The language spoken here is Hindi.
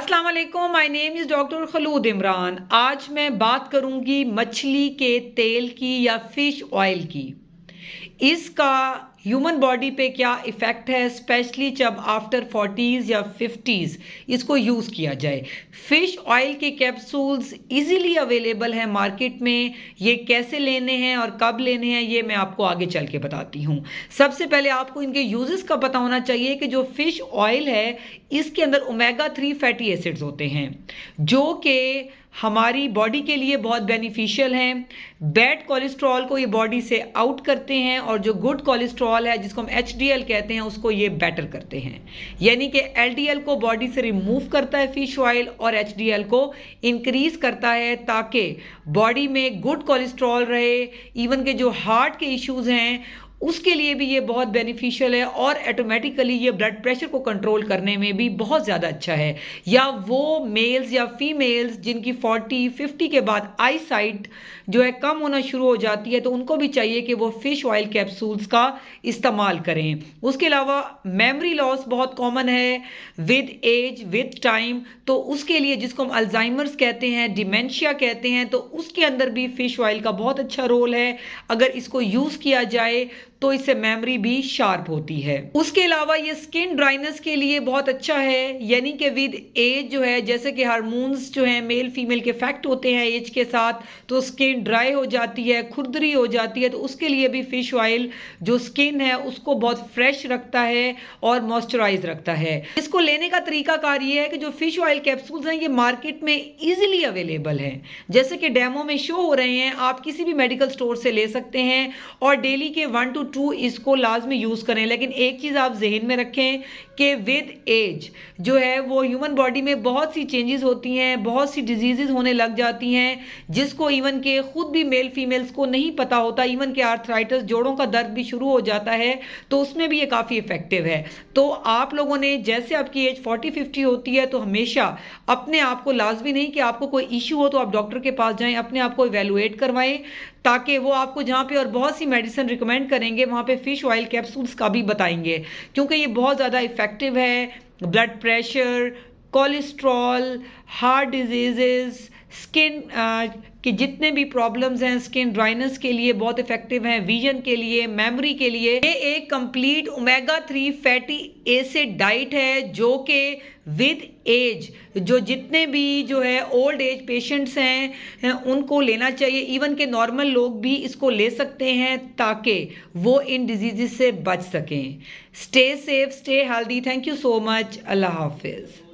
अस्सलाम वालेकुम, my name is doctor Khulood Imran. आज मैं बात करूंगी मछली के तेल की या फिश ऑयल की। इसका ह्यूमन बॉडी पे क्या इफ़ेक्ट है, स्पेशली जब आफ्टर 40s या 50s इसको यूज़ किया जाए। फ़िश ऑयल के कैप्सूल्स इजीली अवेलेबल हैं मार्केट में। ये कैसे लेने हैं और कब लेने हैं ये मैं आपको आगे चल के बताती हूँ। सबसे पहले आपको इनके यूजेस का पता होना चाहिए कि जो फ़िश ऑयल है इसके अंदर ओमेगा 3 फैटी एसिड्स होते हैं जो कि हमारी बॉडी के लिए बहुत बेनिफिशियल हैं। बैड कोलेस्ट्रॉल को ये बॉडी से आउट करते हैं और जो गुड कोलेस्ट्रॉल है जिसको हम एचडीएल कहते हैं उसको ये बेटर करते हैं। यानी कि एलडीएल को बॉडी से रिमूव करता है फिश ऑयल और एचडीएल को इंक्रीज करता है ताकि बॉडी में गुड कोलेस्ट्रॉल रहे। इवन के जो हार्ट के इश्यूज हैं उसके लिए भी ये बहुत बेनिफिशियल है और ऑटोमेटिकली ये ब्लड प्रेशर को कंट्रोल करने में भी बहुत ज़्यादा अच्छा है। या वो मेल्स या फीमेल्स जिनकी 40-50 के बाद आई साइट जो है कम होना शुरू हो जाती है तो उनको भी चाहिए कि वो फिश ऑयल कैप्सूल्स का इस्तेमाल करें। उसके अलावा मेमोरी लॉस बहुत कॉमन है विद एज विद टाइम, तो उसके लिए जिसको हम अल्जाइमर्स कहते हैं, डिमेंशिया कहते हैं, तो उसके अंदर भी फिश ऑयल का बहुत अच्छा रोल है। अगर इसको यूज़ किया जाए तो इससे मेमोरी भी शार्प होती है। उसके अलावा ये स्किन ड्राइनेस के लिए बहुत अच्छा है। यानी कि विद एज जो है जैसे कि हार्मोन्स जो हैं मेल फीमेल के इफेक्ट होते हैं एज के साथ, तो स्किन ड्राई हो जाती है, खुरदरी हो जाती है, तो उसके लिए भी फिश ऑयल जो स्किन है उसको बहुत फ्रेश रखता है और मॉइस्चराइज रखता है। इसको लेने का तरीकाकार ये है कि जो फिश ऑयल कैप्सूल्स हैं ये मार्केट में ईजिली अवेलेबल हैं। जैसे कि डेमो में शो हो रहे हैं, आप किसी भी मेडिकल स्टोर से ले सकते हैं और डेली के 1 to 2 इसको लाजमी यूज़ करें। लेकिन एक चीज़ आप जहन में रखें कि विद एज जो है वो ह्यूमन बॉडी में बहुत सी चेंजेस होती हैं, बहुत सी डिजीज़ होने लग जाती हैं जिसको इवन के खुद भी मेल फीमेल्स को नहीं पता होता। इवन के आर्थराइटिस, जोड़ों का दर्द भी शुरू हो जाता है, तो उसमें भी ये काफ़ी इफ़ेक्टिव है। तो आप लोगों ने जैसे आपकी एज 40-50 होती है तो हमेशा अपने आप को, लाजमी नहीं कि आपको कोई इशू हो तो आप डॉक्टर के पास जाएं, अपने आप को इवेलुएट करवाएं ताकि वो आपको जहाँ पे और बहुत सी मेडिसिन रिकमेंड करेंगे वहाँ पे फिश ऑयल कैप्सूल्स का भी बताएंगे, क्योंकि ये बहुत ज़्यादा इफ़ेक्टिव है। Blood pressure, cholesterol, heart disease, skin के जितने भी प्रॉब्लम्स हैं, स्किन ड्राइनेस के लिए बहुत इफेक्टिव हैं, विजन के लिए, मेमोरी के लिए। ये एक complete omega 3 fatty acid diet है जो कि विद एज जो जितने भी जो है ओल्ड एज पेशेंट्स हैं उनको लेना चाहिए। इवन के नॉर्मल लोग भी इसको ले सकते हैं ताकि वो इन डिजीज़ से बच सकें। Stay safe, stay healthy. Thank you so much. Allah हाफिज़।